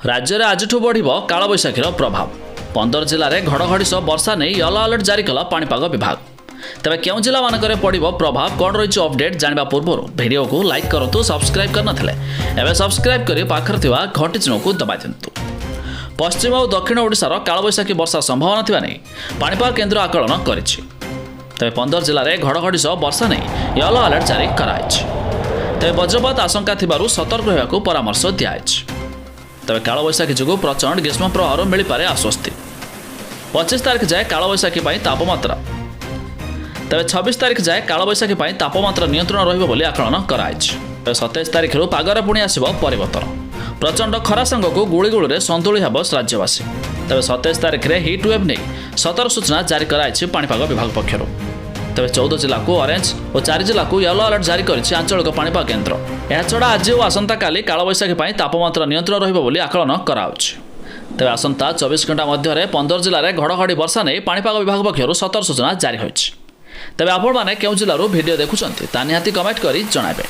राज्य में आज बढ़ कालबैशाखीर प्रभाव 15 जिले में घड़घड़ी सह वर्षा नहीं येलो अलर्ट जारी कला पाणीपाग विभाग। तेज क्यों जिला मानक पड़ो प्रभाव कौन रही अपडेट जानवा पूर्व वीडियो को लाइक करूँ, सब्सक्राइब करनथिले एवं सब्सक्राइब कर पाखर थिबा घंटी चिन्ह को दबाई दिंतु। पश्चिम और दक्षिण ओडिशार कालबैशाखी वर्षा संभावना थिबा नहीं पाणीपाग केन्द्र आकलन करिछि। तेज 15 जिले में घड़घड़ी सह वर्षा नहीं येलो अलर्ट जारी कराइछि। तेज वज्रपात आशंका थिबारु सतर्क रहबाकू परामर्श दियाइछि। तेज कालबैशाखी जो प्रचंड ग्रीष्म प्रवाह मिल पारे आश्वस्ति। 25 तारिख जाए कालबैशाखी तापमात्रा तेज 26 तारिख जाए कालबैशाखी तापमात्रा नियंत्रण रहिबो बोली आकलन कराइछि। 27 तारिख पागरे पुणी आसिबो परिवर्तन। प्रचंड खरा सांगक गुड़गुड़ी संतुली हेब राज्यवासी। तेज 27 तारिख में हिट वेव नहीं सतर्क सूचना जारी कराइछि पाणीपाग विभाग पक्षरु। तेज 14 जिला को ऑरेंज और 4 जिला को येलो अलर्ट जारी करिछि आंचलिक पाणीपाग केन्द्र। एछड़ा आज और आसंता काली कालबैशाखी तापमात्रा नियंत्रण रहिबो बोली आकलन कराउछि। तेज आसंता 24 घंटा मध्य 15 जिले में घड़घड़ी वर्षा नहीं पाणीपाग विभाग पक्षरु सतर्क सूचना जारी होइछि। तेज आपण माने केउ जिल्लारू वीडियो देखुछन्ति ता निहाती कमेंट करी जणाबे।